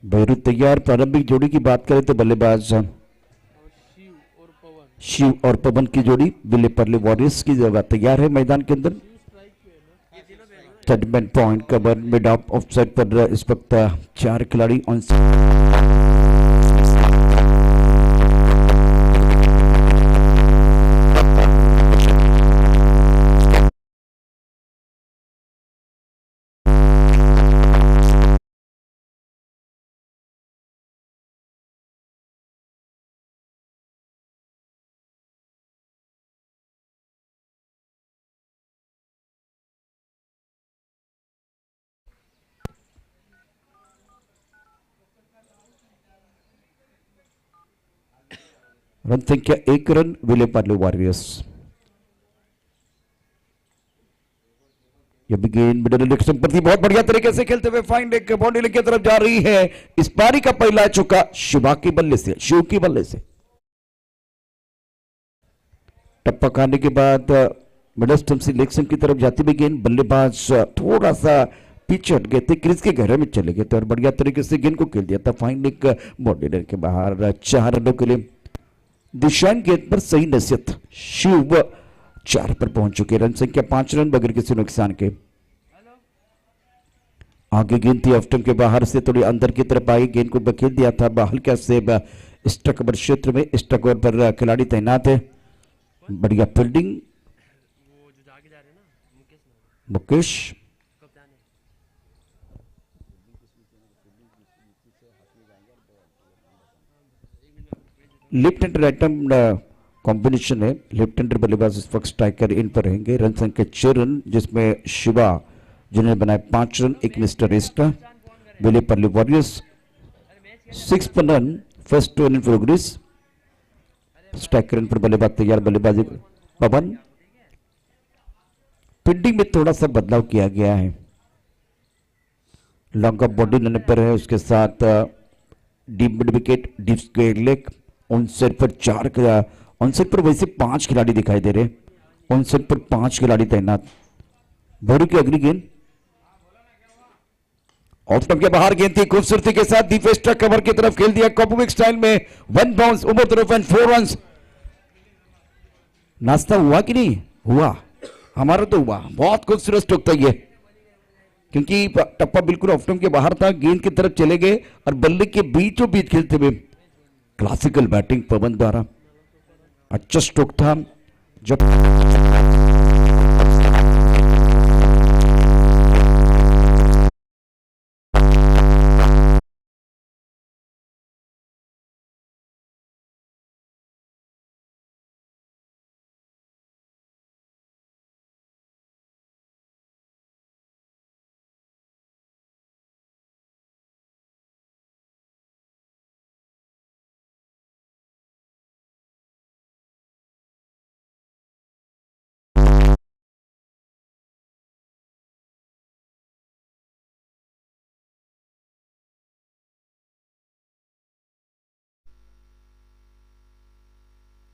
Beirut तैयार। प्रारंभिक जोड़ी की बात करें तो बल्लेबाज शिव और पवन की जोड़ी विलेपार्ले वॉरियर्स की जगह तैयार है मैदान के अंदर। Judgement point cover mid off side पर इस वक्त 4 खिलाड़ी ऑन रन संख्या 1 रन विलेपार्ले वॉरियर्स। ये भी गेंद मिडिल डिरेक्शन पर थी, बहुत बढ़िया तरीके से खेलते हुए फाइन एक बाउंड्री की तरफ जा रही है। इस पारी का पहला चौका शिवा की बल्ले से, शिव की बल्ले से। टप्पा खाने के बाद मिडिल स्टंप सिलेक्शन की तरफ जाती हुई गेंद, बल्लेबाज थोड़ा सा पीछे हट गए थे, क्रीज के गहरे में चले गए थे और बढ़िया तरीके से गेंद को खेल दिया था। फाइन एक बाउंड्री के बाहर 4 रनों के लिए। दिशान गेंद पर सही नसीहत, शिव 4 पर पहुंच चुके। रन संख्या 5 रन बगैर किसी नुकसान के। आगे गेंद थी ऑफ स्टंप के बाहर से थोड़ी अंदर की तरफ आई, गेंद को बखेल दिया था हल्का से स्टक ओवर क्षेत्र में। स्टक ओवर पर खिलाड़ी तैनात है। बढ़िया fielding Mukesh. Left hand right hand combination है। लेफ्ट हैंडर बल्लेबाज इस वक्त स्ट्राइकर इन पर रहेंगे। रन संख्या 6 रन, जिसमें शिवा जिन्होंने बनाए 5 रन, एक मिस्टर एस्टा। विलेपार्ले वॉरियर्स 6 पर run, first run in progress. Striker इन पर बल्लेबाज तैयार, बल्लेबाजी पवन। फील्डिंग में थोड़ा सा बदलाव किया गया है, लॉन्ग ऑफ बॉडी लेने पर है, उसके साथ deep mid wicket, deep square leg. On side पर 4, ऑन साइड पर वैसे 5 खिलाड़ी दिखाई दे रहे। ऑन साइड पर 5 खिलाड़ी तैनात। भोरू की अगली गेंद ऑफ स्टंप के बाहर गेंद थी, खूबसूरती के साथ डीप स्ट्राइक कवर की तरफ खेल दिया कॉपोविक स्टाइल में। 1 बाउंस ऊपर तरफ एंड 4 रन। नाश्ता हुआ कि नहीं हुआ? हमारा तो हुआ। बहुत खूबसूरत स्ट्रोक था ये, क्योंकि टप्पा बिल्कुल ऑफ स्टंप के बाहर था, गेंद की तरफ चले गए और बल्ले के बीचों बीच खेलते हुए क्लासिकल बैटिंग पवन द्वारा। अच्छा स्ट्रोक था। जब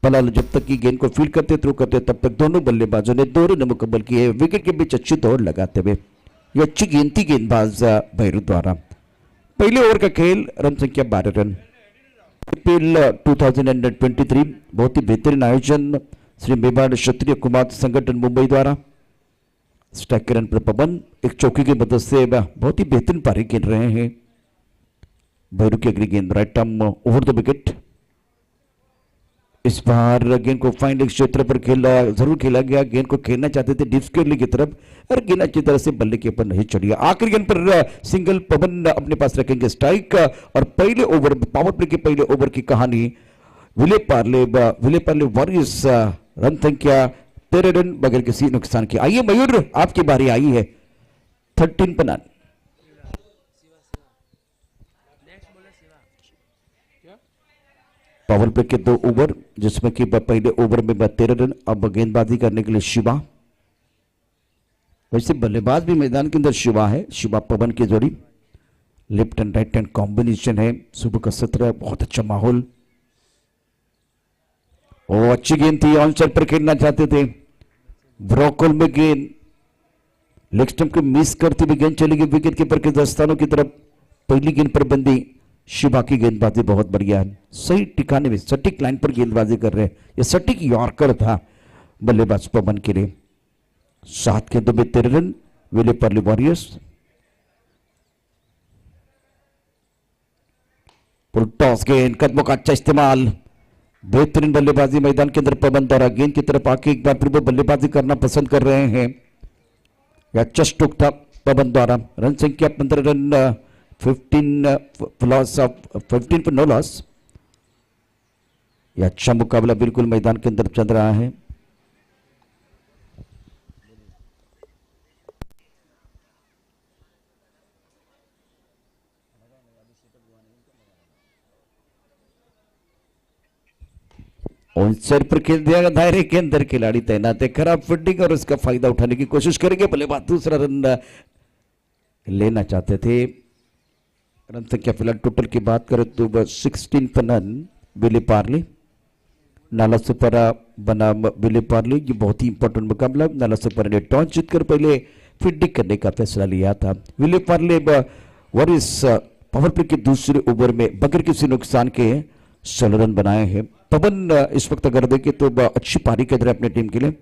फिलहाल जब तक की गेंद को फील्ड करते थ्रो करते तब तक दोनों बल्लेबाजों ने 2 रन मुकम्मल किए। विकेट के बीच अच्छी दौड़ लगाते हुए ये अच्छी गेंद थी गेंदबाज भैरू द्वारा। पहले ओवर का खेल, रन संख्या 12 रन। IPL 2023 बहुत ही बेहतरीन आयोजन श्री मेवाड़ क्षत्रिय कुमार संगठन मुंबई द्वारा। स्ट्राइकर रन पर पवन एक चौकी की मदद से बहुत ही बेहतरीन पारी खेल रहे हैं। भैरू की अगली गेंद right arm over the wicket. इस बार गेंद को फाइंड क्षेत्र पर जरूर खेला गया। गेंद को खेलना चाहते थे डीप स्क्वायर लेग की तरफ और गेंद अच्छी तरह से बल्ले के ऊपर नहीं चढ़ी। आखिरी गेंद पर सिंगल पवन अपने पास रखेंगे स्ट्राइक। और पहले ओवर पावर प्ले के पहले ओवर की कहानी विलेपार्ले वॉरियर्स। रन संख्या 13 रन बगैर किसी नुकसान के। आइए मयूर, आपकी बारी आई है। 13 पर रन। पावर प्ले के 2 ओवर, जिसमें कि पहले ओवर में 13 रन। अब गेंदबाजी करने के लिए शिवा। वैसे बल्लेबाज भी मैदान के अंदर शिवा है, शिवा पवन की जोड़ी। Left and right hand combination है। सुबह का सत्र, बहुत अच्छा माहौल। और अच्छी गेंद थी, ऑन साइड पर खेलना चाहते थे। ब्रोकल में गेंद लेग स्टंप को मिस करती हुई गेंद चली गई विकेट कीपर के दस्तानों की तरफ। पहली गेंद पर बंदी शिवा की गेंदबाजी बहुत बढ़िया है, सही ठिकाने में सटीक लाइन पर गेंदबाजी कर रहे हैं। यह सटीक यॉर्कर था बल्लेबाज पवन के लिए। 7 गेंदों में 13 रन विलेपार्ले वॉरियर्स। टॉस गेंद, कदमों का अच्छा इस्तेमाल, बेहतरीन बल्लेबाजी मैदान के अंदर पवन द्वारा। गेंद की तरफ आके एक बार फिर वो बल्लेबाजी करना पसंद कर रहे हैं। या चस्टुक था पवन द्वारा। रन संख्या 15 रन, 15 लॉस ऑफ 15 पर नो लॉस। यह अच्छा मुकाबला बिल्कुल मैदान के अंदर चल रहा है। और सर पर खेल दिया गया, दायरे के अंदर खिलाड़ी तैनात है। खराब फील्डिंग और उसका फायदा उठाने की कोशिश करेंगे बल्लेबाज। दूसरा रन लेना चाहते थे। रन संख्या फिलहाल टोटल की बात करें तो 16 पर रन विलेपार्ले। नाला सुपर बना विलेपार्ले। ये बहुत ही इंपॉर्टेंट मुकाबला। नाला सुपर ने टॉस जीतकर पहले फील्डिंग करने का फैसला लिया था। विलेपार्ले वॉरियर्स पावर प्ले के दूसरे ओवर में बगैर किसी नुकसान के 16 रन बनाए हैं। पवन इस वक्त अगर देखें तो अच्छी पारी कर रहे अपने टीम के लिए।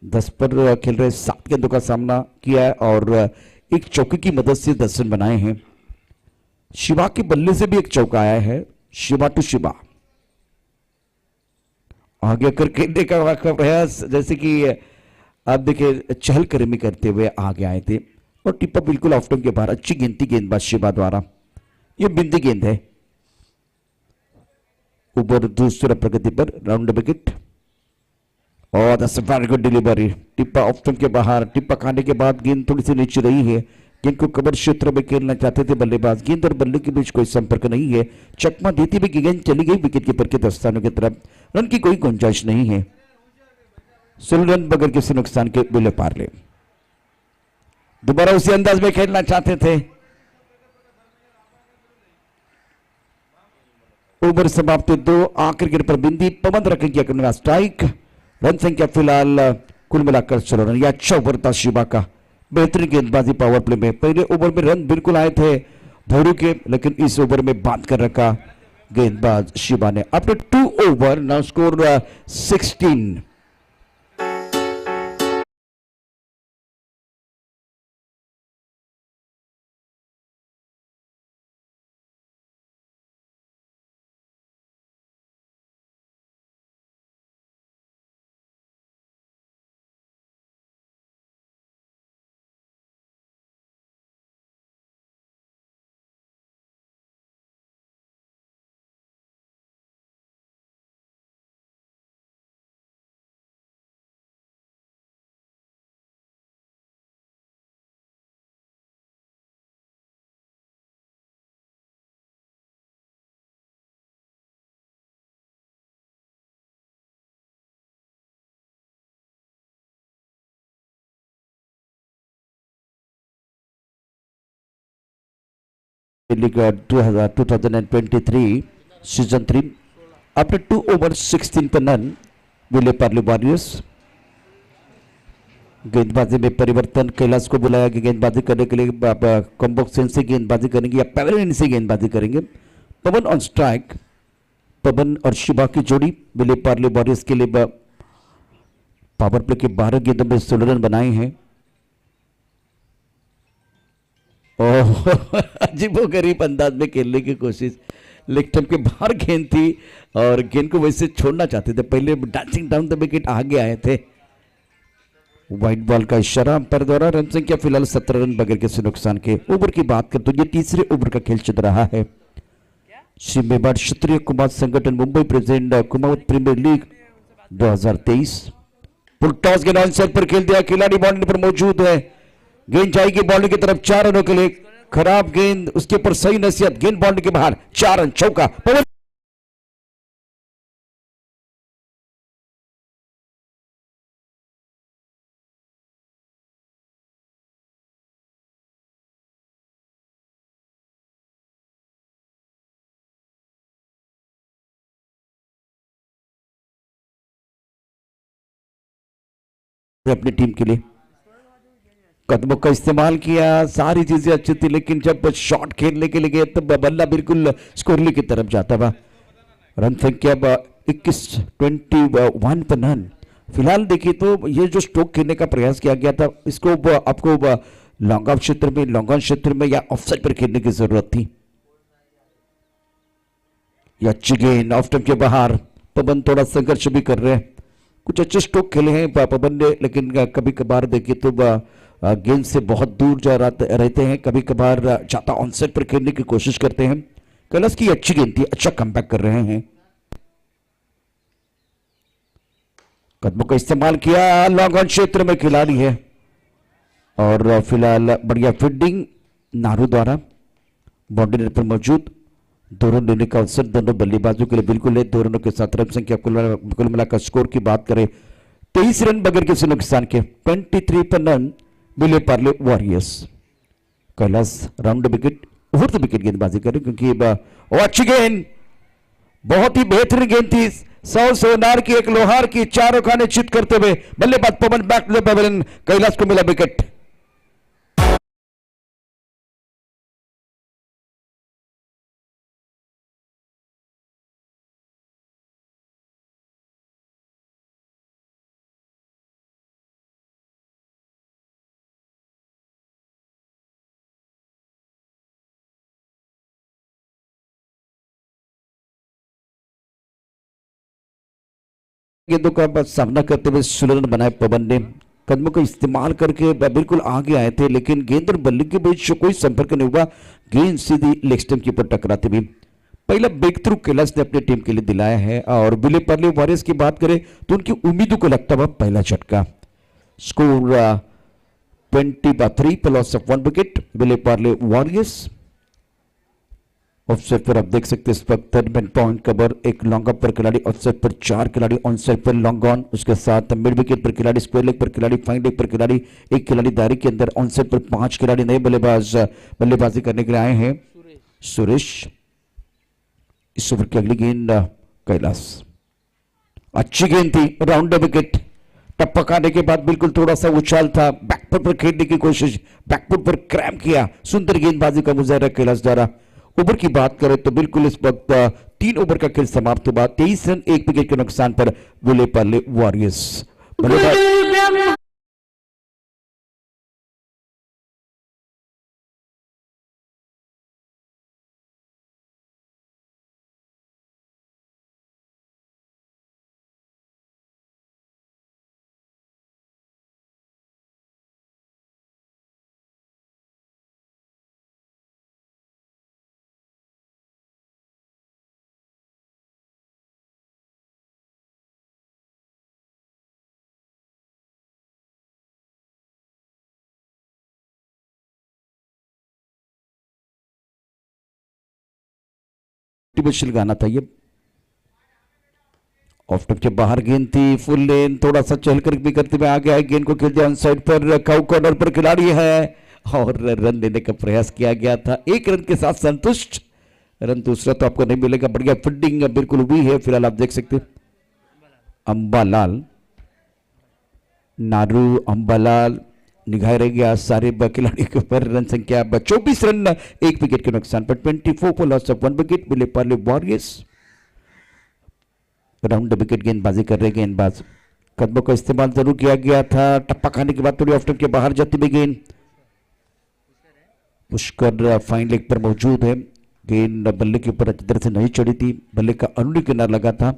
10 पर खेल रहे, 7 गेंदों का सामना किया है और एक चौके की मदद से 10 रन बनाए हैं। शिवा के बल्ले से भी एक चौका आया है। शिवा टू शिवा आगे कर खेलने का प्रयास, जैसे कि आप देखिए चहलकदमी करते हुए आगे आए थे और टिप्पा बिल्कुल ऑफ स्टंप के बाहर। अच्छी गिनती गेंदबाज शिवा द्वारा। यह बिंदी गेंद है। ऊपर दूसरा प्रगति पर राउंड विकेट और वेरी गुड डिलीवरी। टिप्पा ऑफ स्टंप के बाहर। टिप्पा खाने के बाद गेंद थोड़ी सी नीचे रही है। गेंद को कवर क्षेत्र में खेलना चाहते थे बल्लेबाज। गेंद और बल्ले के बीच कोई संपर्क नहीं है। चकमा देती हुई गेंद चली गई विकेट कीपर के दस्तानों की तरफ। रन की कोई गुंजाइश नहीं है। 16 रन बगैर किसी नुकसान के विलेपार्ले। दोबारा उसी अंदाज में खेलना चाहते थे। ओवर समाप्त 2। आखिर गेंद पर बिंदी। पवन रखेंगे अगला स्ट्राइक। रन संख्या फिलहाल कुल मिलाकर 16 रन। यह अच्छा ओवर था शिवा का। बेहतरीन गेंदबाजी पावर प्ले में। पहले ओवर में रन बिल्कुल आए थे धोरू के, लेकिन इस ओवर में बांध कर रखा गेंदबाज शिवा ने। After 2 over now score 16। League 2023 season 3 after 2 over 16 पर रन विलेपार्ले वॉरियर्स। गेंदबाजी में परिवर्तन। कैलाश को बुलाया कि गेंदबाजी करने के लिए कॉम्बोक्सेन से गेंदबाजी करेंगे या पेवेलियन से गेंदबाजी करेंगे। पवन ऑन स्ट्राइक। पवन और शिवा की जोड़ी विलेपार्ले वॉरियर्स के लिए पावर प्ले के 12 गेंदों में 16 रन बनाए हैं। अजीबोगरीब अंदाज में खेलने की कोशिश। लेग स्टंप के बाहर गेंद थी और गेंद को वैसे छोड़ना चाहते थे। पहले डांसिंग डाउन द विकेट आगे आए थे। व्हाइट बॉल का इशारा अंपायर द्वारा। रन संख्या फिलहाल 17 रन बगैर किसी नुकसान के। ओवर की बात कर तो ये तीसरे ओवर का खेल चल रहा है। सिम्मेवाड़ Kshatriya Kumar Sangathan Mumbai present Kumaon premier league 2023। Full toss के आंसर पर खेल दिया। खिलाड़ी बाउंड्री पर मौजूद है। गेंद जाएगी बाउंड्री की तरफ 4 रनों के लिए। खराब गेंद, उसके ऊपर सही नसीहत। गेंद बाउंड्री के बाहर। 4 रन चौका। पवन अपनी टीम के लिए कदमों का इस्तेमाल किया, सारी चीजें अच्छी थी, लेकिन जब शॉट खेलने के लिए गए तब बल्ला बिल्कुल स्कोरली की तरफ जाता हुआ। रन संख्या 21 पर रन। फिलहाल देखिए तो ये जो स्ट्रोक खेलने का प्रयास किया गया था, इसको आपको लॉन्ग ऑफ क्षेत्र में, लॉन्ग ऑन क्षेत्र में या ऑफसाइड पर खेलने की जरूरत थी। या अच्छी गेंद ऑफ स्टंप के बाहर। पवन थोड़ा संघर्ष भी कर रहे हैं, कुछ अच्छे स्ट्रोक खेले हैं पवन ने, लेकिन कभी कभार देखिए तो गेंद से बहुत दूर जा रहते हैं, कभी कभार ज्यादा ऑनसाइड पर खेलने की कोशिश करते हैं। कैलाश की अच्छी गेंद थी, अच्छा कमबैक कर रहे हैं। कदमों का इस्तेमाल किया, लॉन्ग ऑन क्षेत्र में खिलाड़ी है और फिलहाल बढ़िया फील्डिंग नारू द्वारा बाउंड्री लाइन पर मौजूद। दोनों लेने का अवसर दोनों बल्लेबाजों के लिए बिल्कुल है। दोनों के साथ रन संख्या कुल मिलाकर स्कोर की बात करें 23 रन बगैर किसी नुकसान के, 23 पर रन मिले Parle warriors. Kailash round wicket over the wicket गेंदबाजी करें, क्योंकि अच्छी गेंद, बहुत ही बेहतरीन गेंद थी। 100 सोनार की, एक लोहार की, चारों खाने चित करते हुए बल्लेबाज Pawan back to the pavilion, Kailash को मिला विकेट। गेंदों का सामना करते हुए 16 रन बनाए पवन ने। कदमों का इस्तेमाल करके बिल्कुल आगे आए थे, लेकिन गेंद और बल्ले के बीच कोई संपर्क नहीं हुआ। गेंद सीधी लेग स्टंप के ऊपर टकराती हुई। पहला ब्रेक थ्रू कैलाश ने अपनी टीम के लिए दिलाया है। और विले पार्ले वॉरियर्स की बात करें तो उनकी उम्मीदों को लगता हुआ पहला झटका। स्कोर 20 पर loss of 1 wicket Vile Parle warriors. Offside पर आप देख सकते हैं इस वक्त थर्ड मैन पॉइंट कवर, एक लॉन्ग अप पर खिलाड़ी, ऑफसाइड पर 4 खिलाड़ी, ऑन साइड पर लॉन्ग ऑन, उसके साथ मिड विकेट पर खिलाड़ी, स्क्वायर लेग पर खिलाड़ी, फाइन लेग पर खिलाड़ी, एक खिलाड़ी दायरे के अंदर, ऑन साइड पर 5 खिलाड़ी नए बल्लेबाज बल्लेबाजी करने के लिए आए हैं। सुरेश। इस ओवर की अगली गेंद कैलाश, अच्छी गेंद थी, राउंड विकेट। टपक आने के बाद बिल्कुल थोड़ा सा उछाल था, बैकफुट पर खेलने की कोशिश, बैकफुट पर क्रैम किया, सुंदर गेंदबाजी का मुजाहरा कैलाश द्वारा। ओवर की बात करें तो बिल्कुल इस वक्त 3 ओवर का खेल समाप्त हुआ, 23 रन 1 विकेट के नुकसान पर विले पार्ले वॉरियर्स। बल्लेबाज मोटिवेशनल गाना था ये। ऑफ टॉप के बाहर गेंद थी, फुल लेन, थोड़ा सा चहलकर भी करते हुए आगे आए, गेंद को खेल दिया ऑन साइड पर, काउ कॉर्नर पर खिलाड़ी है और रन लेने का प्रयास किया गया था, 1 रन के साथ संतुष्ट। रन दूसरा तो आपको नहीं मिलेगा, बढ़िया फील्डिंग बिल्कुल हुई है। फिलहाल आप देख सकते हैं अंबालाल, नारू अंबालाल निगाह रह गया सारे खिलाड़ी के ऊपर। रन संख्या 24 रन 1 विकेट के नुकसान पर, 24 पर loss of 1 wicket Vile Parle warriors. Round wicket गेंदबाजी कर रहे गेंदबाज, कदमों का इस्तेमाल जरूर किया गया था, टप्पा खाने के बाद थोड़ी ऑफ स्टंप के बाहर जाती हुई गेंद। पुष्कर फाइन लेग पर मौजूद है, गेंद बल्ले के ऊपर अच्छी तरह से नहीं चढ़ी थी, बल्ले का अनुनी किनारा लगा था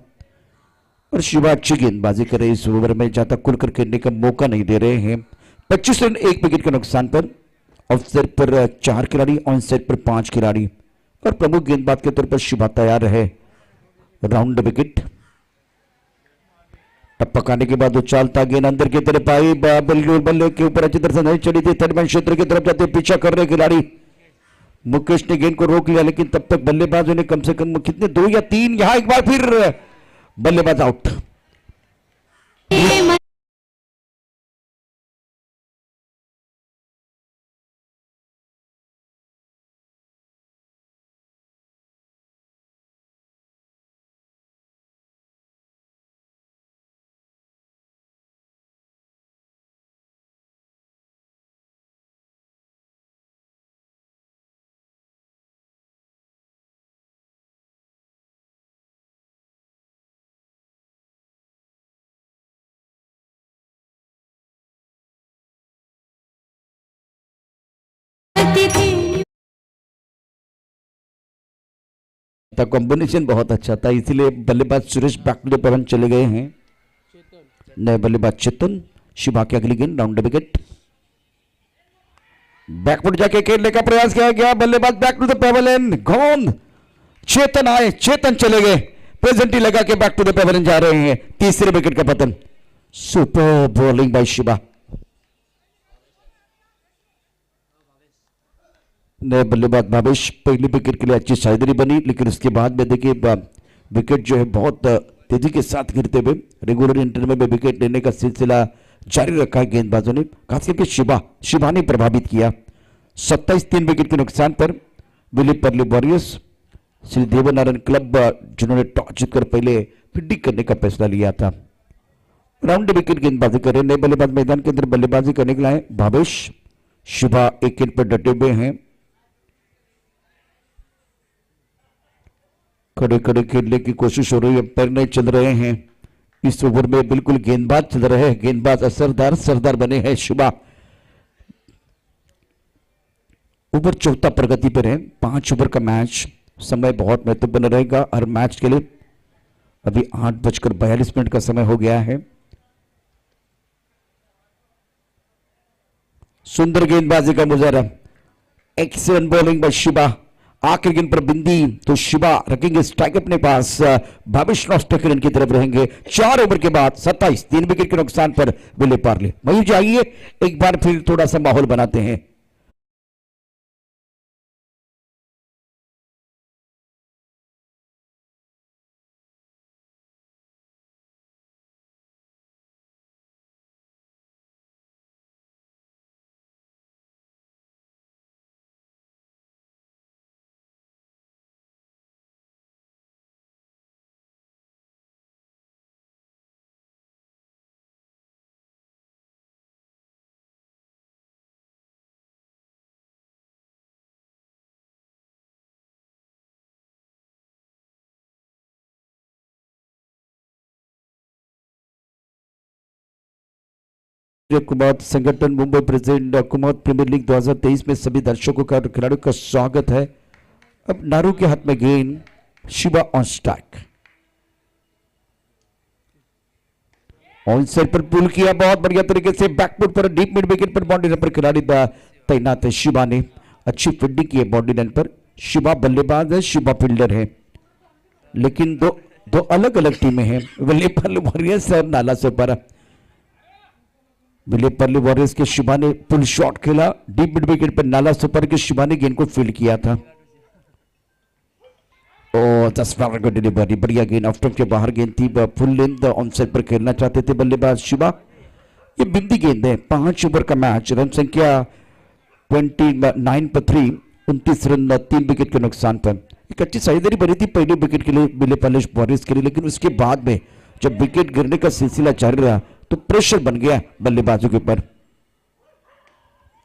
और शिवा अच्छी गेंदबाजी कर रहे, इस ओवर में ज्यादा खुलकर खेलने का मौका नहीं दे रहे हैं। 25 रन 1 विकेट के नुकसान पर, ऑफ साइड पर 4 खिलाड़ी, ऑन साइड पर 5 खिलाड़ी और प्रमुख गेंदबाज के तौर पर शिवा तैयार है। Round wicket. टपकाने के बाद उछालता गेंद अंदर की तरफ आई, बल्ले के ऊपर अच्छी तरह से नहीं चढ़ी थी, थर्ड मैन क्षेत्र की तरफ जाते पीछा कर रहे खिलाड़ी। मुकेश ने गेंद को रोक लिया, लेकिन तब तक बल्लेबाजों ने कम से कम कितने 2 या 3, यहां एक बार फिर बल्लेबाज आउट। था, कॉम्बिनेशन बहुत अच्छा था, इसीलिए बल्लेबाज सुरेश बैक टू द पेवन चले गए हैं। नए बल्लेबाज चेतन, शिवा की अगली गेंद, राउंड विकेट। बैकफुट जाके खेलने का प्रयास किया गया, बल्लेबाज बैक टू द पेवेलियन, गेंद चेतन आए, चेतन चले गए, प्रेजेंटी लगा के बैक टू द पेवेलियन जा रहे हैं। तीसरे विकेट का पतन। Super bowling bye Shiva. नए बल्लेबाज भावेश, पहली विकेट के लिए अच्छी साइडरी बनी, लेकिन उसके बाद में देखिए विकेट जो है बहुत तेजी के साथ गिरते हुए रेगुलर इंटरवल में विकेट लेने का सिलसिला जारी रखा है गेंदबाजों ने, खास करके शिवा ने प्रभावित किया। 27 विकेट के नुकसान पर विलेपर्ले वॉरियर्स, श्री देवनारायण क्लब जिन्होंने टॉस जीतकर पहले फील्डिंग करने का फैसला लिया था, राउंड विकेट गेंदबाजी कर रहे। नए बल्लेबाज मैदान के अंदर बल्लेबाजी करने के लिए भावेश, शिवा एक गेंद पर डटे हुए हैं। खड़े खड़े खेलने की कोशिश हो रही है, पैर नहीं चल रहे हैं। इस ओवर में बिल्कुल गेंदबाज चल रहे हैं, गेंदबाज असरदार सरदार बने हैं शिवा। ओवर चौथा प्रगति पर है, 5 ओवर का मैच, समय बहुत महत्वपूर्ण रहेगा हर मैच के लिए। अभी 8:42 का समय हो गया है। सुंदर गेंदबाजी का मुजाहरा, एक्सीलेंट बॉलिंग बाय शिवा। आखिरी गेंद पर बिंदी तो शिवा रखेंगे स्ट्राइक अपने पास, भावेश नॉस्टेकरन की तरफ रहेंगे। 4 ओवर के बाद 27, 3 विकेट के नुकसान पर विलेपार्ले। मयूर जी आइए एक बार फिर थोड़ा सा माहौल बनाते हैं। Kumar Sangathan Mumbai president Kumar premier league 2023 में सभी दर्शकों का और खिलाड़ियों का स्वागत है। अब नारू के हाथ में गेंद, Shiva on strike, on side पर पुल किया बहुत बढ़िया तरीके से, बैकफुट पर डीप मिड विकेट पर बाउंड्री लाइन पर खिलाड़ी तैनात है। शिवा ने अच्छी फील्डिंग की है बाउंड्री लाइन पर। शिवा बल्लेबाज है, शिवा फील्डर है, लेकिन दो अलग अलग टीमें हैं, विलेपर्ले वॉरियर्स और नाला सुपर। विलेपर्ले वॉरियर्स के शिवा ने पुल शॉट खेला, डीप मिड विकेट पर नाला सुपर के शिवा ने गेंद को फील्ड किया था। डिलीवरी, बढ़िया गेंद, ऑफ स्टंप के बाहर गेंद थी, फुल लेंथ ऑन साइड पर खेलना चाहते थे बल्लेबाज शिवा। ये बिंदी गेंद है, 5 ओवर का मैच, रन संख्या 29 पर 3, 29 रन 3 विकेट के नुकसान पर। एक अच्छी साझेदारी बनी थी पहले विकेट के लिए विलेपर्ले वॉरियर्स के लिए, लेकिन उसके बाद में जब विकेट गिरने का सिलसिला जारी रहा तो प्रेशर बन गया बल्लेबाजों के ऊपर।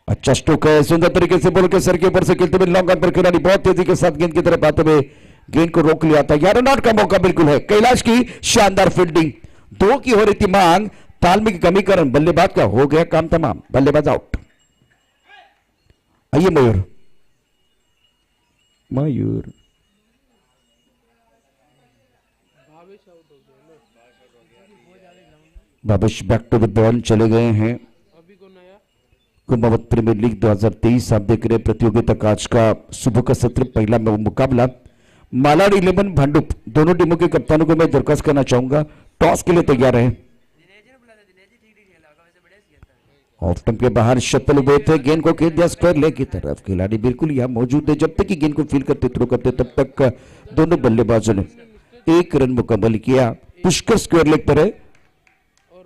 अच्छा स्ट्रोक है, सुंदर तरीके से बॉल के सर के ऊपर से खेलते हुए लॉन्ग ऑन पर खिलाड़ी बहुत तेजी के साथ गेंद की तरफ आते हुए गेंद को रोक लिया था। 11 रन का मौका बिल्कुल है, कैलाश की शानदार फील्डिंग, 2 की हो रही थी मांग, तालमेल की कमी कारण बल्लेबाज का हो गया काम तमाम, बल्लेबाज आउट। आइए Mayur, Mayur Bhavesh back to the ball चले गए हैं। कुमावत प्रीमियर लीग 2023 आप देख रहे हैं प्रतियोगिता का आज का सुबह का सत्र, पहला मुकाबला मालाड 11 भांडुप, दोनों टीमों के कप्तानों को मैं दरखास्त करना चाहूंगा टॉस के लिए तैयार है। ऑफ स्टंप के बाहर शटल हुए थे, गेंद को खेल दिया स्क्वायर लेग की तरफ, खिलाड़ी बिल्कुल यहां मौजूद है, जब तक कि गेंद को फील करते थ्रो करते तब तक दोनों बल्लेबाजों ने 1 रन मुकम्मल किया। पुष्कर स्क्वायर लेग पर है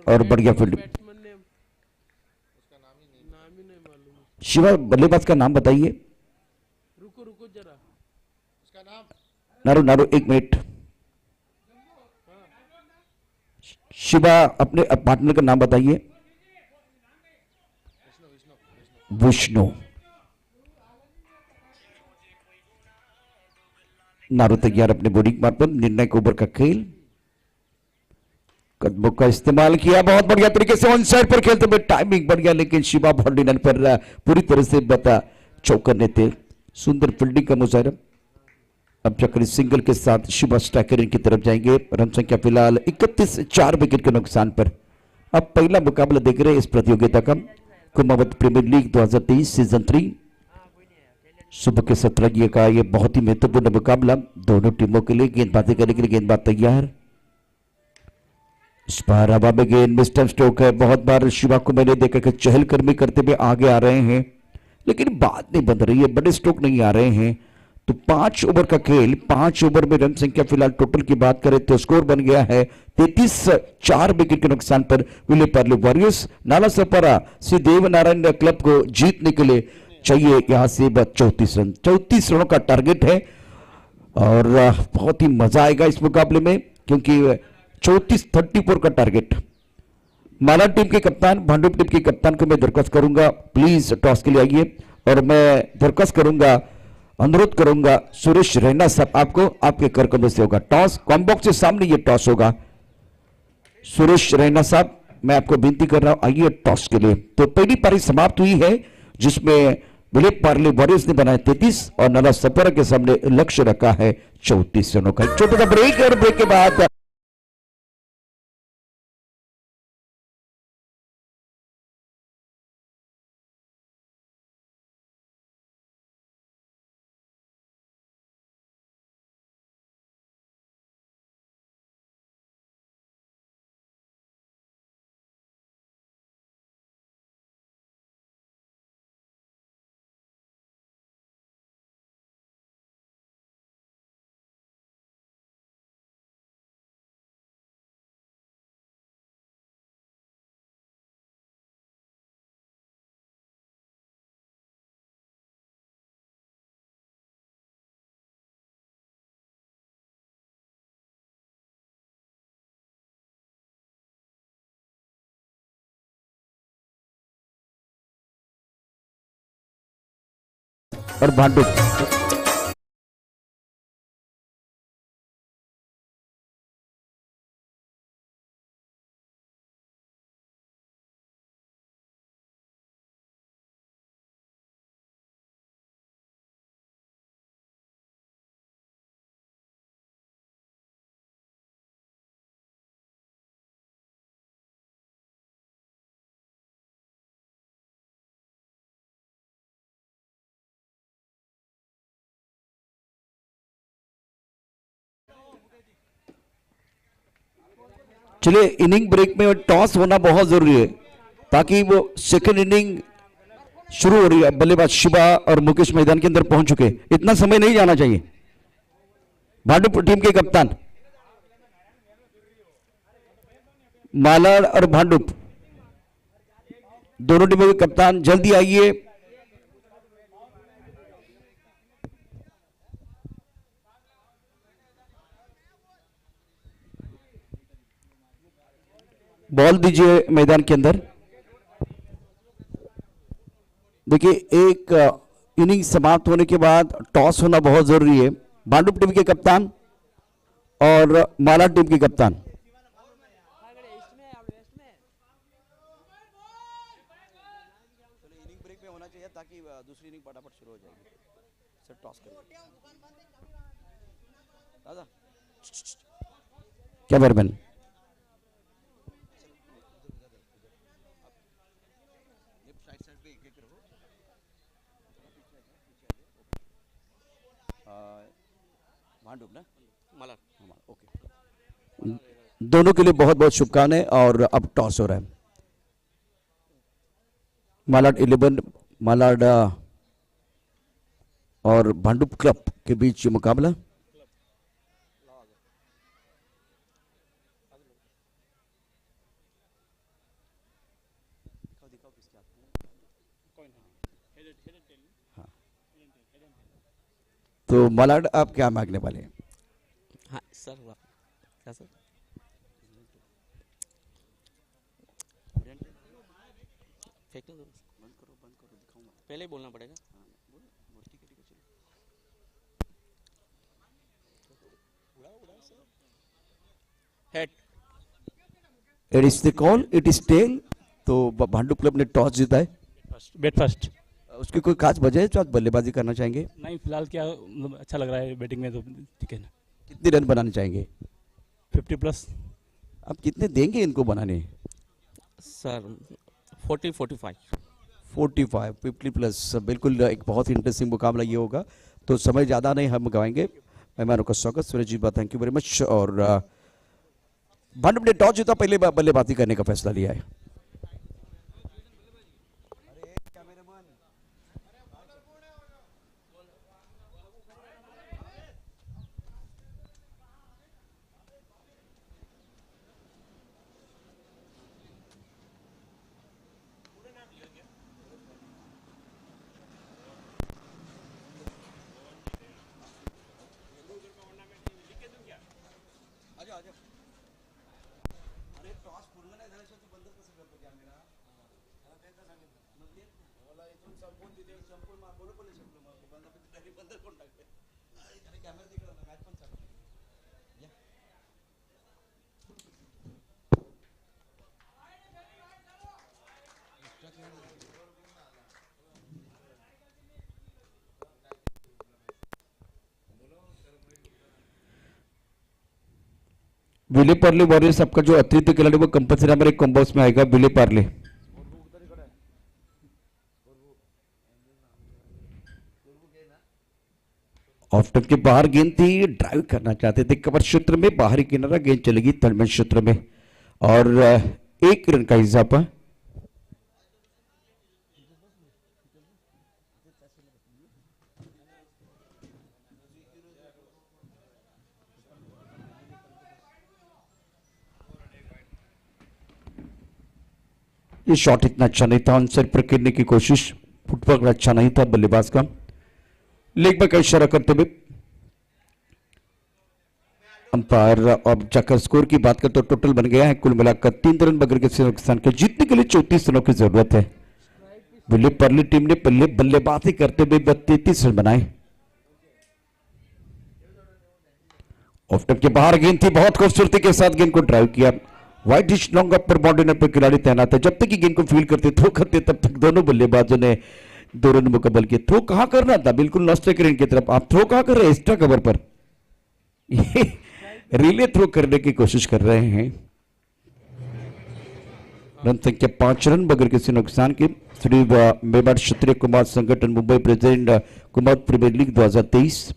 और बढ़िया फील्डिंग। शिवा बल्लेबाज का नाम बताइए। रुको जरा, उसका नाम नारू 1 मिनट। शिवा अपने पार्टनर का नाम बताइए। विष्णु। नारू तैयार अपने बॉलिंग मार्ग पर, निर्णायक ओवर का खेल, कदमों का इस्तेमाल किया बहुत बढ़िया तरीके से, ऑन साइड पर खेलते हुए टाइमिंग बढ़िया, लेकिन शिवा बाउंड्री लाइन पर पूरी तरह से बता चौकर ने थे। सुंदर फील्डिंग का मुजाहरा। अब चक्री सिंगल के साथ शिवा स्ट्राइकर की तरफ जाएंगे। रन संख्या फिलहाल 31, 4 विकेट के नुकसान पर। अब पहला मुकाबला देख रहे हैं इस प्रतियोगिता का, कुमावत प्रीमियर लीग 2023 सीजन 3 सुबह के 17 का ये बहुत ही महत्वपूर्ण मुकाबला दोनों टीमों के लिए। गेंदबाजी करने के लिए गेंदबाज तैयार। इस बार हवा में गेंद मिस्टर स्ट्रोक है। बहुत बार शिवा को मैंने देखा कि चहलकदमी करते हुए आगे आ रहे हैं, लेकिन बात नहीं बन रही है, बड़े स्ट्रोक नहीं आ रहे हैं। तो 5 ओवर का खेल, 5 ओवर में रन संख्या फिलहाल टोटल की बात करें तो स्कोर बन गया है 33, 4 विकेट के नुकसान पर। विले पार्ले वॉरियर्स नाला सपारा श्री देव नारायण क्लब को जीतने के लिए चाहिए यहां से 34 रन। 34 रनों का टारगेट है और बहुत ही मजा आएगा इस मुकाबले में, क्योंकि 34 का टारगेट। माला टीम के कप्तान, भांडुप टीम के कप्तान को मैं दरख्वास्त करूंगा, प्लीज टॉस के लिए आइए। और मैं दरख्वास्त करूंगा, अनुरोध करूंगा सुरेश रैना साहब, आपको आपके करकमों से होगा टॉस। कॉम्बॉक्स के सामने ये टॉस होगा। सुरेश रैना साहब, मैं आपको विनती कर रहा हूं, आइए टॉस के लिए। तो पहली पारी समाप्त हुई है, जिसमें विले पार्ले वॉरियर्स ने बनाया 33 और नाला सपारा के सामने लक्ष्य रखा है 34 रनों का। छोटा सा ब्रेक, और ब्रेक के बाद और भांडुप चलिए, इनिंग ब्रेक में टॉस होना बहुत जरूरी है, ताकि वो सेकंड इनिंग शुरू हो रही है। बल्लेबाज शिवा और मुकेश मैदान के अंदर पहुंच चुके, इतना समय नहीं जाना चाहिए। भांडुप टीम के कप्तान मालाड और भांडुप दोनों टीमों के कप्तान जल्दी आइए। बॉल दीजिए मैदान के अंदर। देखिए, एक इनिंग समाप्त होने के बाद टॉस होना बहुत जरूरी है। भांडुप टीम के कप्तान और माला टीम के कप्तान, इनिंग ब्रेक में होना चाहिए ताकि दूसरी इनिंग फटाफट शुरू हो जाएगी। सर टॉस करिए दादा। क्या बैरमैन भांडुप ना मला ओके। दोनों के लिए बहुत बहुत शुभकामनाएं। और अब टॉस हो रहा है। मालाड 11, मालाड और भांडुप क्लब के बीच ये मुकाबला। तो मालाड, आप क्या मांगने वाले हैं? हाँ सर, क्या सर? फेंकने दो, बंद करो दिखाऊंगा। पहले ही बोलना पड़ेगा। Head, it is the call, it is tail. तो भांडुप क्लब ने टॉस जीता है। बैट फर्स्ट उसकी कोई खास वजह है जो आप बल्लेबाजी करना चाहेंगे? नहीं फिलहाल क्या मतलब अच्छा लग रहा है बैटिंग में तो ठीक है ना। कितने रन बनाने चाहेंगे? 50+। आप कितने देंगे इनको बनाने? सर 40-45। 45 50+। बिल्कुल एक बहुत ही इंटरेस्टिंग मुकाबला ये होगा। तो समय ज़्यादा नहीं हम गवाएंगे। मेहमानों का स्वागत सूरज जी, थैंक यू वेरी मच। और भानु ने टॉस जीता, पहले बल्लेबाजी करने का फैसला लिया है। विले पार्ले वॉरियर्स आपका जो अतिरिक्त खिलाड़ी वो कंपल्सरी हमारे कॉम्बोस में आएगा। विले पार्ले ऑफ टर्न के बाहर गेंद थी, ड्राइव करना चाहते थे कवर क्षेत्र में, बाहरी किनारा, गेंद चलेगी तलमन क्षेत्र में और 1 रन का इजाफा। ये शॉट इतना अच्छा नहीं था, आंसर पर खेलने की कोशिश, फुटवर्क अच्छा नहीं था बल्लेबाज का। लेग बाय का इशारा करते हुए अंपायर अब जाकर स्कोर की बात करते तो टोटल बन गया है कुल मिलाकर 3 रन बगैर किसी नुकसान के। जीतने के लिए 34 रनों की जरूरत है। विले पार्ले टीम ने पहले बल्लेबाजी करते हुए 33 रन बनाए। ऑफ टर्न के बाहर गेंद थी, बहुत खूबसूरती के साथ गेंद को ड्राइव किया। वाइट डिश लॉन्ग अपर बाउंड्री पर खिलाड़ी तैनात है। जब तक कि गेंद को फील्ड करते थ्रो करते तब तक दोनों बल्लेबाजों ने 2 रन मुकम्मल किए। थ्रो कहां करना था? बिल्कुल नॉस्ट्रे ग्रीन की तरफ। आप थ्रो कहां कर रहे हैं? एक्स्ट्रा कवर पर रिले थ्रो करने की कोशिश कर रहे हैं। रन संख्या 5 रन बगैर किसी नुकसान के। Shri Mewar Kshatriya Kumar Sangathan Mumbai president Kumar premier league 2023।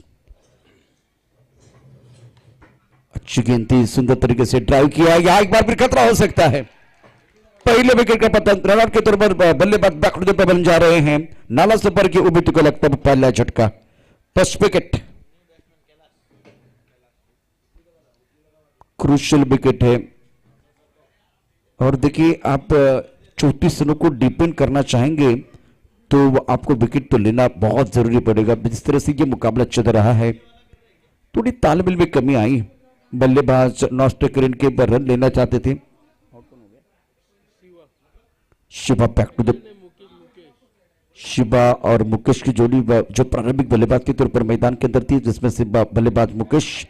अच्छी गेंद थी, सुंदर तरीके से ड्राइव किया। यहां एक बार फिर खतरा हो सकता है। पहले विकेट का पतन, रन आउट के तौर पर बल्लेबाज बैकवर्ड पे बन जा रहे हैं। नाला सफर की उम्मीद को लगता है पहला झटका, फर्स्ट विकेट, क्रूशियल विकेट है। और देखिए आप 34 रनों को डिपेंड करना चाहेंगे तो आपको विकेट तो लेना बहुत जरूरी पड़ेगा। जिस तरह से ये मुकाबला चल रहा है, थोड़ी तालमेल में कमी आई। बल्लेबाज नॉस्टेकरिन के रन लेना चाहते थे। Shiva back to the, Shiva और मुकेश की जोड़ी जो प्रारंभिक बल्लेबाज के तौर पर मैदान के अंदर थी, जिसमें से बल्लेबाज Mukesh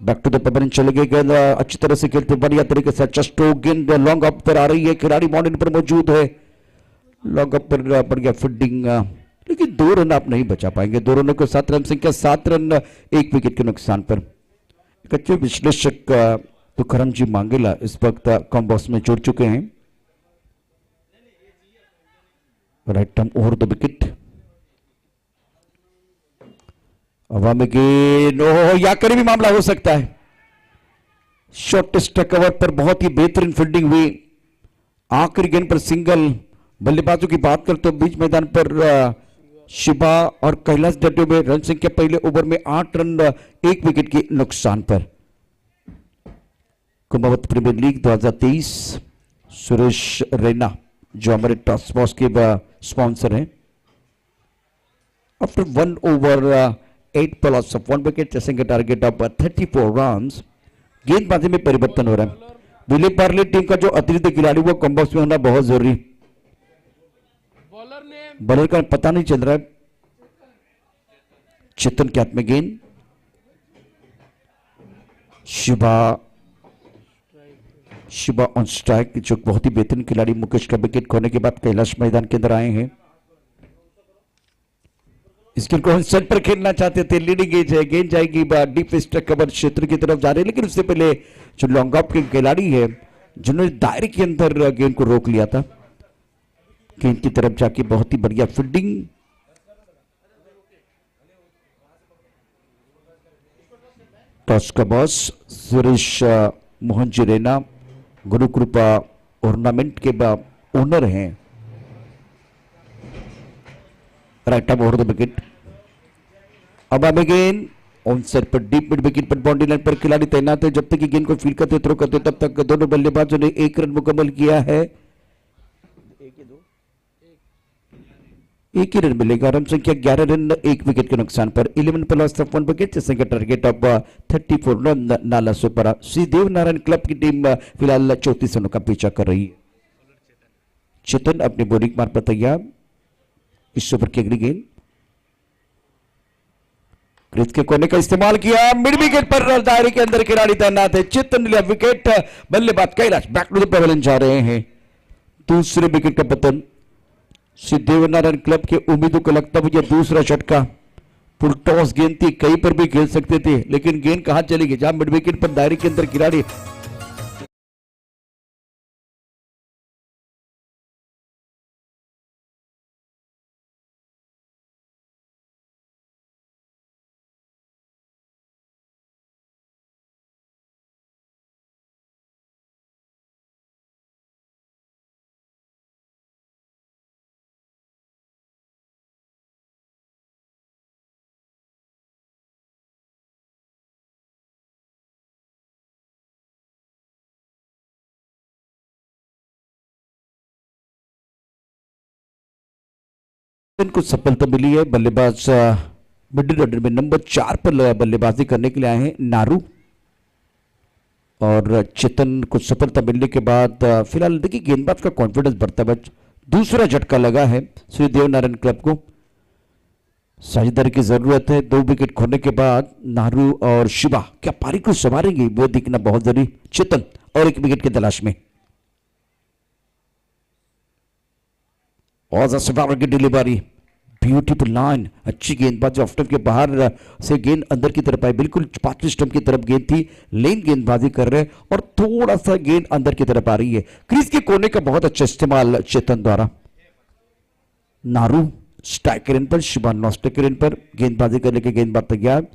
back to the paper चले गए। गेंद अच्छी तरह से खेलते, बढ़िया तरीके से चस्टो गेंद लॉन्ग अप पर आ रही है, खिलाड़ी बाउंड्री पर मौजूद है। लॉन्ग अप पर बढ़िया फील्डिंग, लेकिन 2 रन आप नहीं बचा पाएंगे। 2 रनों के 7 रन संख्या, 7 रन 1 विकेट के नुकसान पर। एक अच्छे विश्लेषक तुकाराम जी मांगेला इस वक्त कॉम्बॉक्स में जुड़ चुके हैं। Right term over the wicket, हवा में गेंद, या करीबी मामला हो सकता है। शॉर्टेस्ट कवर पर बहुत ही बेहतरीन फील्डिंग हुई। आखिरी गेंद पर सिंगल। बल्लेबाजों की बात करते तो बीच मैदान पर शिवा और कैलाश डटे हुए। रन संख्या पहले ओवर में 8 रन 1 विकेट के नुकसान पर। कुमावत प्रीमियर लीग 2023, सुरेश रैना जो हमारे टॉस बॉस के स्पॉन्सर हैं। After 1 over 8 balls of 1 wicket, chasing A target of 34 runs. गेंदबाजी में परिवर्तन हो रहा है। विले पार्ले टीम का जो अतिरिक्त खिलाड़ी वो कॉम्बॉक्स में होना बहुत जरूरी। बॉलर का पता नहीं चल रहा है। चेतन के हाथ में गेंद, शिवा ऑन स्ट्राइक, जो बहुत ही बेहतरीन खिलाड़ी। मुकेश का विकेट खोने के बाद कैलाश मैदान के अंदर आए हैं। इस गेंद को सेट पर खेलना चाहते थे, लीडिंग एज है, गेंद जाएगी डीप स्ट्राइक कवर क्षेत्र की तरफ जा रहे हैं, लेकिन उससे पहले जो लॉन्ग ऑफ के खिलाड़ी है जिन्होंने दायरे के अंदर गेंद को रोक लिया था, गेंद की तरफ जाके बहुत ही बढ़िया फील्डिंग। टॉस का बॉस सुरेश मोहन जी रैना गुरुकृपा टूर्नामेंट के ओनर हैं, right up over the wicket. अब अब गेंद ऑन साइड पर डीप मिड विकेट पर बाउंड्री लाइन पर खिलाड़ी तैनात है, जब तक कि गेंद को फील्ड करते थ्रो करते तब तक दोनों बल्लेबाजों ने 1 रन मुकम्मल किया है। एक ही रन मिलेगा, रन संख्या 11 रन 1 विकेट के नुकसान पर 11 पर लॉस ऑफ 1 विकेट, जिससे का टारगेट अब 34 रन नाला से पर। श्री देव नारायण क्लब की टीम फिलहाल 34 रनों का पीछा कर रही है। चेतन अपने बॉलिंग मार्ग पर तैयार, इस ओवर की अगली गेंद क्रीज के कोने का इस्तेमाल किया, मिड विकेट पर दायरे के अंदर खिलाड़ी तैनात है, चेतन ने लिया विकेट। बल्लेबाज Kailash back to the pavilion जा रहे हैं, दूसरे विकेट का पतन। श्री देवनारायण क्लब के उम्मीदों को लगता है यह दूसरा झटका। फुल टॉस गेंद थी, कहीं पर भी खेल सकते थे, लेकिन गेंद कहां चली गई, जहां मिड विकेट पर दायरे के अंदर खिलाड़ी को सफलता मिली है। बल्लेबाज मिडिल ऑर्डर में नंबर 4 पर बल्लेबाजी करने के लिए आए हैं नारू, और चेतन को सफलता मिलने के बाद फिलहाल देखिए गेंदबाज का कॉन्फिडेंस बढ़ता है। दूसरा झटका लगा है श्री देवनारायण क्लब को, साझेदारी की जरूरत है। 2 विकेट खोने के बाद नारू और शिवा क्या पारी को संभालेंगे, वो दिखना बहुत जरूरी। चेतन और 1 विकेट की तलाश में, और शिवा की डिलीवरी ब्यूटीफुल लाइन, अच्छी गेंदबाजी ऑफ स्टंप के बाहर से गेंद अंदर की तरफ आई, बिल्कुल 5 स्टंप की तरफ गेंद थी, लेन गेंदबाजी कर रहे हैं और थोड़ा सा गेंद अंदर की तरफ आ रही है। क्रीज के कोने का बहुत अच्छा इस्तेमाल चेतन द्वारा। नारू स्ट्राइक रेन पर, शिवा नॉन स्ट्राइक रेन पर गेंदबाजी करने के गेंदबाज तैयार।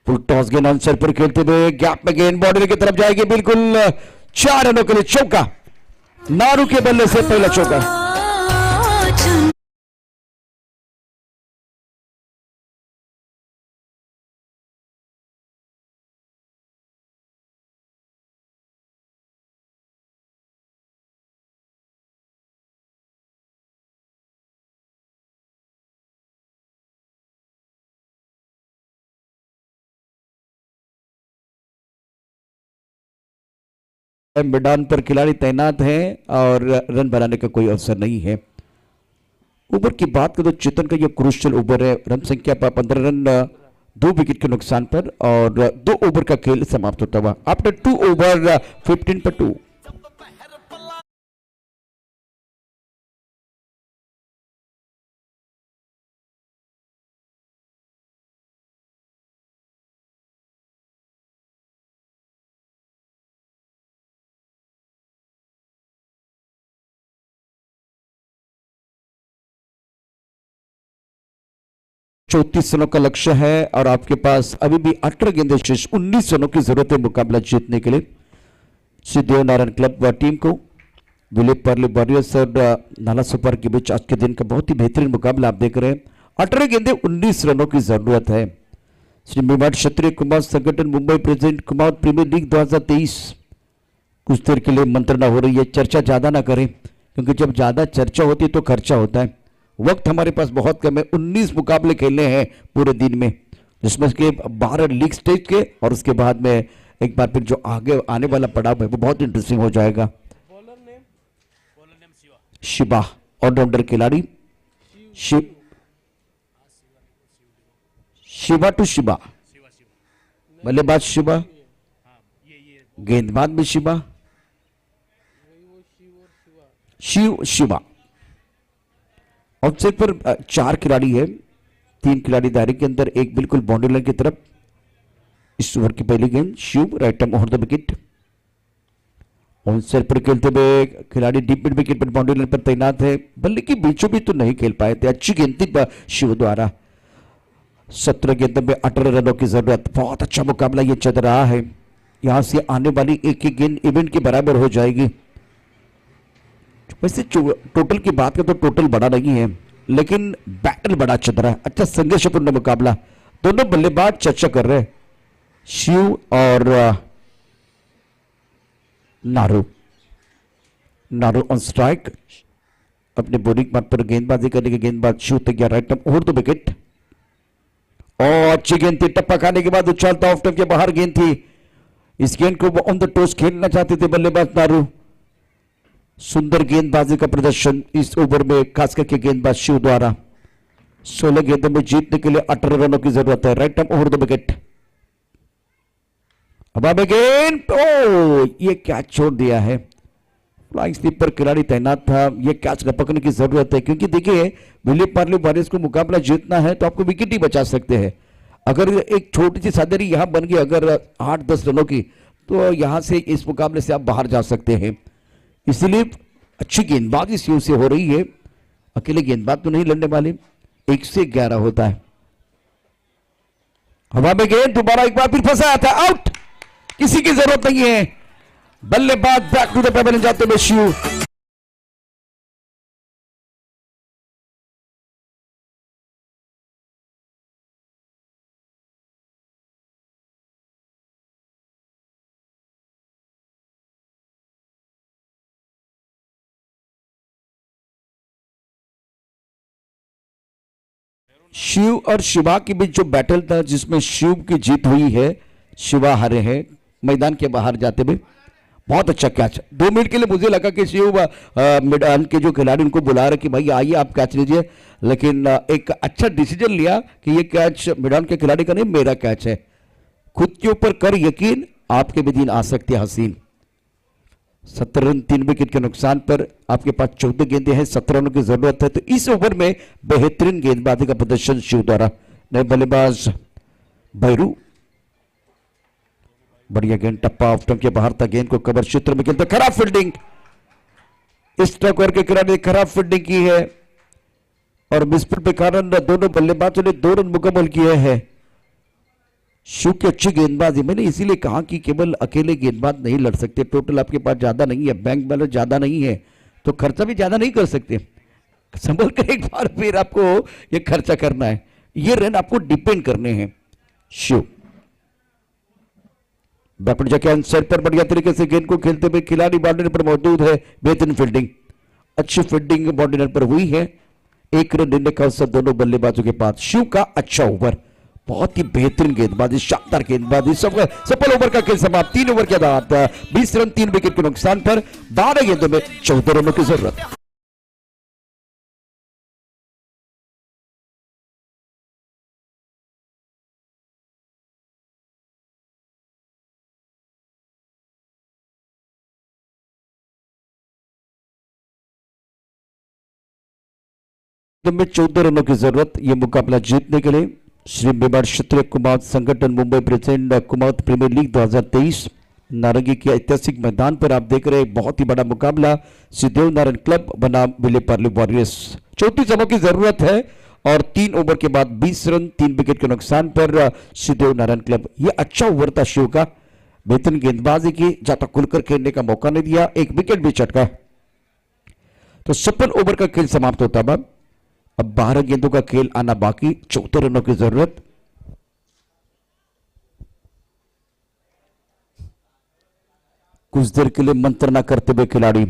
फुल टॉस गेंद आंसर पर खेलते हुए गैप में गेंद बाउंड्री की तरफ जाएगी, बिल्कुल 4 रनों के लिए चौका, नारू के बल्ले से पहला चौका। मैदान पर खिलाड़ी तैनात हैं और रन बनाने का कोई अवसर नहीं है। ओवर की बात करें तो चेतन का यह क्रूशियल ओवर है, रन संख्या पर 15 रन 2 विकेट के नुकसान पर, और 2 ओवर का खेल समाप्त होता हुआ आफ्टर 2 ओवर 15 पर 2। चौतीस रनों का लक्ष्य है और आपके पास अभी भी 18 गेंदें शेष, 19 रनों की जरूरत है मुकाबला जीतने के लिए। श्री देवनारायण क्लब टीम को विले पार्ले वॉरियर्स और नाला सुपर के बीच आज के दिन का बहुत ही बेहतरीन मुकाबला आप देख रहे हैं। 18 गेंदें 19 रनों की जरूरत है। Shri Mewar Kshatriya Kumar Sangathan Mumbai president Kumar premier league 2023 कुछ देर के लिए मंत्रणा हो रही है, चर्चा ज्यादा ना करें क्योंकि जब ज्यादा चर्चा होती है तो खर्चा होता है। वक्त हमारे पास बहुत कम है, 19 मुकाबले खेलने हैं पूरे दिन में, जिसमें के 12 लीग स्टेज के, और उसके बाद में एक बार फिर जो आगे आने वाला पड़ाव है वो बहुत इंटरेस्टिंग हो जाएगा। शिवा ऑलराउंडर खिलाड़ी, शिवा टू शिवा, बल्लेबाज शिवा, गेंदबाज में शिवा, शिव शिवा। आउटसाइड पर 4 खिलाड़ी है, 3 खिलाड़ी दायरे के अंदर, एक बिल्कुल बाउंड्री लाइन की तरफ। इस ओवर की पहली गेंद Shiv right arm over the wicket. On side पर खेलते हुए खिलाड़ी डीप मिड विकेट पर बाउंड्री लाइन पर तैनात है, बल्ले की बीचों बीच तो नहीं खेल पाए थे। अच्छी गेंद थी शिव द्वारा। 17 गेंदों में 18 रनों की जरूरत। बहुत अच्छा मुकाबला ये चल रहा है। यहां से आने वाली एक एक गेंद इवेंट के बराबर हो जाएगी। वैसे टोटल की बात करें तो टोटल बड़ा नहीं है, लेकिन बैटल बड़ा चल रहा है। अच्छा संघर्षपूर्ण मुकाबला, दोनों बल्लेबाज चर्चा कर रहे हैं, शिव और नारू। नारू ऑन स्ट्राइक, अपने बॉलिंग मार्ग पर गेंदबाजी करने के गेंदबाज शिव तैयार right arm over the wicket. और अच्छी गेंद थी, टप्पा खाने के बाद उछालता ऑफ स्टंप के बाहर गेंद थी। इस गेंद को ऑन द टॉस खेलना चाहते थे बल्लेबाज नारू। सुंदर गेंदबाजी का प्रदर्शन इस ओवर में, खास करके गेंदबाज शिव द्वारा। 16 गेंदों में जीतने के लिए 18 रनों की जरूरत है। Right arm over the wicket. अब गेंद, ओ ये कैच छोड़ दिया है। फ्लाइंग स्लिप पर खिलाड़ी तैनात था, ये कैच पकड़ने की जरूरत है, क्योंकि देखिए विले पार्ले वॉरियर्स को मुकाबला जीतना है तो आपको विकेट ही बचा सकते हैं। अगर एक छोटी सी साझेदारी यहां बन गई अगर 8-10 रनों की, तो यहां से इस मुकाबले से आप बाहर जा सकते हैं। इसलिए अच्छी गेंदबाजी शिव से हो रही है। अकेले गेंदबाज तो नहीं लड़ने वाले, 1 से 11 होता है। हवा में गेंद दोबारा एक बार फिर फंसाया था, आउट। किसी की जरूरत नहीं है। बल्लेबाज बैक टू द पेवेलियन जाते हुए शिव। शिव और शिवा के बीच जो बैटल था, जिसमें शिव की जीत हुई है, शिवा हारे हैं मैदान के बाहर जाते हुए। बहुत अच्छा कैच। 2 मिनट के लिए मुझे लगा कि शिव मैदान के जो खिलाड़ी उनको बुला रहे कि भाई आइए आप कैच लीजिए, लेकिन एक अच्छा डिसीजन लिया कि ये कैच मैदान के खिलाड़ी का नहीं, मेरा कैच है। खुद के ऊपर कर यकीन, आपके भी दिन आ सकते हैं हसीन। 17 रन 3 विकेट के नुकसान पर आपके पास 14 गेंदें हैं, 17 रनों की जरूरत है। तो इस ओवर में बेहतरीन गेंदबाजी का प्रदर्शन शिव द्वारा। नए बल्लेबाज भैरू, बढ़िया गेंद, टप्पा ऑफ स्टंप के बाहर था, गेंद को कवर क्षेत्र में खेलते, खराब फील्डिंग। इस ओवर के खिलाड़ी ने खराब फील्डिंग की है और मिसफील्ड के कारण दोनों बल्लेबाजों ने 2 रन मुकम्मल किए हैं। शिव की अच्छी गेंदबाजी, मैंने इसीलिए कहा कि केवल अकेले गेंदबाज नहीं लड़ सकते। टोटल आपके पास ज्यादा नहीं है, बैंक बैलेंस ज्यादा नहीं है, तो खर्चा भी ज्यादा नहीं कर सकते। संभल कर एक बार फिर आपको ये खर्चा करना है, ये रन आपको डिपेंड करने हैं। शिव बैकवर्ड जाके आंसर पर बढ़िया तरीके से गेंद को खेलते हुए खिलाड़ी बाउंड्री पर मौजूद है। बेहतरीन फील्डिंग, अच्छी फील्डिंग बाउंड्री पर हुई है। 1 रन देने का अवसर दोनों बल्लेबाजों के पास। शिव का अच्छा ओवर, बहुत ही बेहतरीन गेंदबाजी, शानदार गेंदबाजी, सफल ओवर का खेल समाप्त। 3 ओवर के बाद 20 रन 3 विकेट के नुकसान पर 12 गेंदों में 14 रनों की जरूरत। में 14 रनों की जरूरत ये मुकाबला जीतने के लिए। श्री मेवाड़ क्षेत्रीय Kumaon Sangathan Mumbai present Kumaon premier league 2023 नारंगी के ऐतिहासिक मैदान पर आप देख रहे हैं बहुत ही बड़ा मुकाबला। श्रीदेव नारायण क्लब बनाम विले पार्ले वॉरियर्स। 34 रनों की जरूरत है और 3 ओवर के बाद 20 रन 3 विकेट के नुकसान पर श्रीदेव नारायण क्लब। ये अच्छा ओवर था शिव का, बेहतरीन गेंदबाजी की, ज्यादा खुलकर खेलने का मौका नहीं दिया, 1 विकेट भी चटका। तो सफल ओवर का खेल समाप्त होता है। अब 12 गेंदों का खेल आना बाकी, 14 रनों की जरूरत। कुछ देर के लिए मंत्रणा करते हुए खिलाड़ी।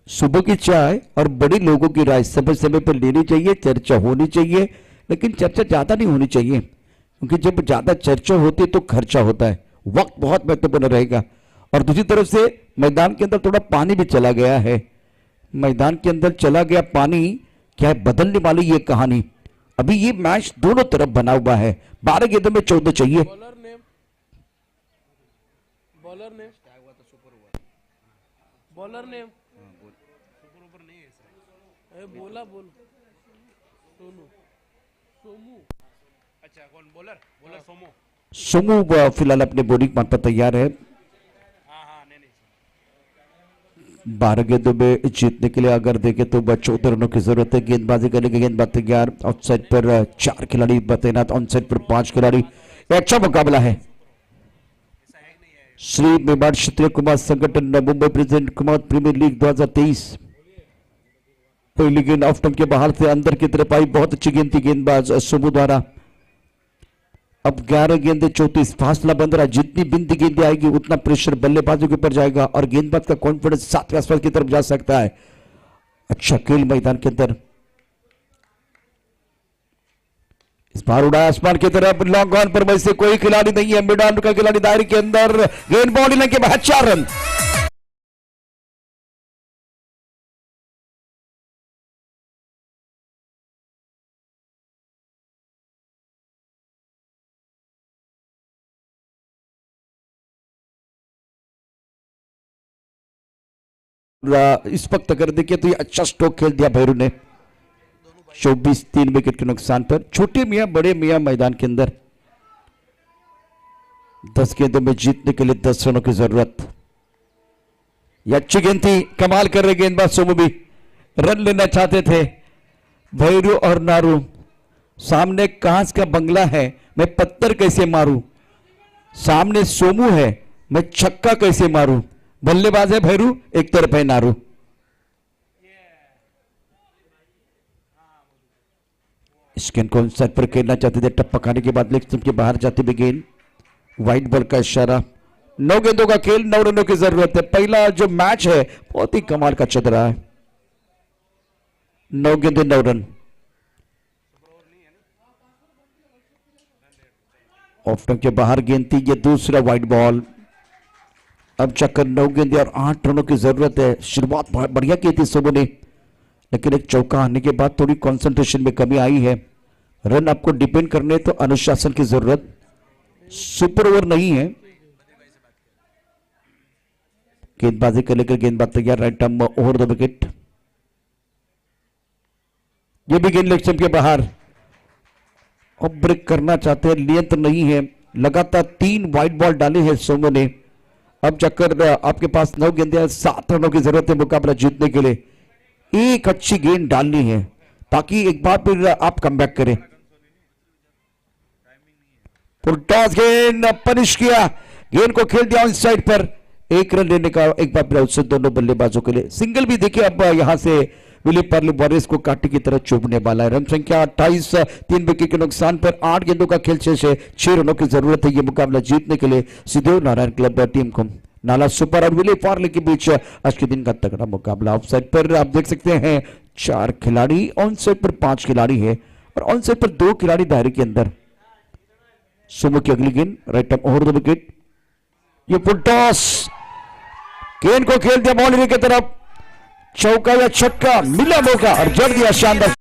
सुबह की चाय और बड़े लोगों की राय समय समय पर लेनी चाहिए, चर्चा होनी चाहिए, लेकिन चर्चा ज्यादा नहीं होनी चाहिए, क्योंकि जब ज्यादा चर्चा होती है तो खर्चा होता है, वक्त बहुत महत्वपूर्ण रहेगा। और दूसरी तरफ से मैदान के अंदर थोड़ा पानी भी चला गया है, मैदान के अंदर चला गया पानी, क्या है बदलने वाली ये कहानी। अभी ये मैच दोनों तरफ बना हुआ है, 12 गेंदों में 14 चाहिए। बॉलर नेम, बॉलर नेम क्या हुआ था? Super over, bowler name super over नहीं है सर। बोला बोल अच्छा कौन बॉलर बॉलर सोमो सोमू फिलहाल अपने बॉलिंग मान पर तैयार है। हाँ हाँ नहीं 12 गेंदों में जीतने के लिए अगर देखें तो 14 रनों की जरूरत है। गेंदबाजी करने के गेंदबाज तैयार, ऑफसाइड पर 4 खिलाड़ी तैनात, ऑनसाइड पर 5 खिलाड़ी। ये अच्छा मुकाबला है। Shri Mewar Kshatriya Kumar Sangathan Mumbai president Kumar premier league 2023। पहली गेंद ऑफ स्टंप के बाहर से अंदर की तरफ आई, बहुत अच्छी गेंद थी गेंदबाज सोमू द्वारा। अब 11 गेंदे 34, फासला बंद रहा। जितनी बिंदी गेंदें आएगी उतना प्रेशर बल्लेबाजों के ऊपर जाएगा और गेंदबाज का कॉन्फिडेंस 7 के आसपास की तरफ जा सकता है। अच्छा खेल मैदान के अंदर, इस बार उड़ा आसमान की तरफ, लॉन्ग ऑन पर वैसे कोई खिलाड़ी नहीं है। मिड ऑन का खिलाड़ी दायरे के अंदर, गेंद बॉडी लाइन के बाहर, 4 रन। इस वक्त अगर देखिए तो ये अच्छा स्ट्रोक खेल दिया भैरू ने। 24 3 विकेट के नुकसान पर। छोटे मियां बड़े मियां मैदान के अंदर। 10 गेंदों में जीतने के लिए 10 रनों की जरूरत। यह अच्छी गेंद थी, कमाल कर रहे गेंदबाज सोमू भी रन लेना चाहते थे। भैरू और नारू सामने कांच का बंगला है, मैं पत्थर कैसे मारूं। सामने सोमू है, मैं छक्का कैसे मारूं। बल्लेबाज है भैरू, एक तरफ है नारू। इस गेंद को साइड पर खेलना चाहते थे, टप्पा खाने के बाद लेग स्टंप के बाहर जाती हुई गेंद। व्हाइट बॉल का इशारा। 9 गेंदों का खेल, 9 रनों की जरूरत है। पहला जो मैच है बहुत ही कमाल का चल रहा है। 9 गेंदे 9 रन। ऑफ स्टंप के बाहर गेंद थी, ये दूसरा व्हाइट बॉल। अब चक्कर 9 गेंदे और 8 रनों की जरूरत है। शुरुआत बहुत बढ़िया की थी सोमू ने, लेकिन एक चौका आने के बाद थोड़ी कंसंट्रेशन में कमी आई है। रन आपको डिपेंड करने तो अनुशासन की जरूरत, सुपर ओवर नहीं है। गेंदबाजी को लेकर गेंदबाज तैयार, right arm over the wicket. ये भी गेंद लेग स्टंप के बाहर। अब ब्रेक करना चाहते हैं, नियंत्रण नहीं है। लगातार 3 वाइड बॉल डाले हैं सोमू ने। अब चक्कर आपके पास 9 गेंदे, 7 रनों की जरूरत है मुकाबला जीतने के लिए। एक अच्छी गेंद डालनी है ताकि एक बार फिर आप कमबैक करें। टॉस गेंद पनिश किया, गेंद को खेल दिया ऑन साइड पर। 1 रन लेने का एक बार अवसर दोनों बल्लेबाजों के लिए। सिंगल भी देखिए, अब यहां से विली पर्ली वॉरियर्स को कांटे की तरह चुभने वाला है। रन संख्या 28, 3 विकेट के नुकसान पर। 8 गेंदों का खेल शेष है, 6 रनों की जरूरत है ये मुकाबला जीतने के लिए सिद्धेव नारायण क्लब टीम को। नाला सुपर और विली पार्ले के बीच आज के दिन का तगड़ा मुकाबला। ऑफसाइड पर आप देख सकते हैं 4 खिलाड़ी, ऑन साइड पर 5 खिलाड़ी है और ऑन साइड पर 2 खिलाड़ी दायरे के अंदर। सोमू की अगली गेंद, right arm over the wicket. ये फुल टॉस, गेंद को खेल दिया बाउंड्री की तरफ। चौका या छक्का, मिला मौका और जड़ दिया शानदार।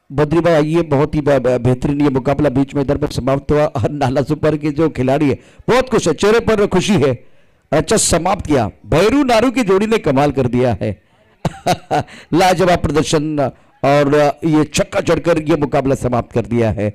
बद्री भाई आइए, बहुत ही बेहतरीन ये मुकाबला बीच में इधर पर समाप्त हुआ और नाला सुपर के जो खिलाड़ी है बहुत खुश है, चेहरे पर खुशी है। अच्छा समाप्त किया, भैरू नारू की जोड़ी ने कमाल कर दिया है। लाजवाब प्रदर्शन और ये छक्का चढ़कर ये मुकाबला समाप्त कर दिया है।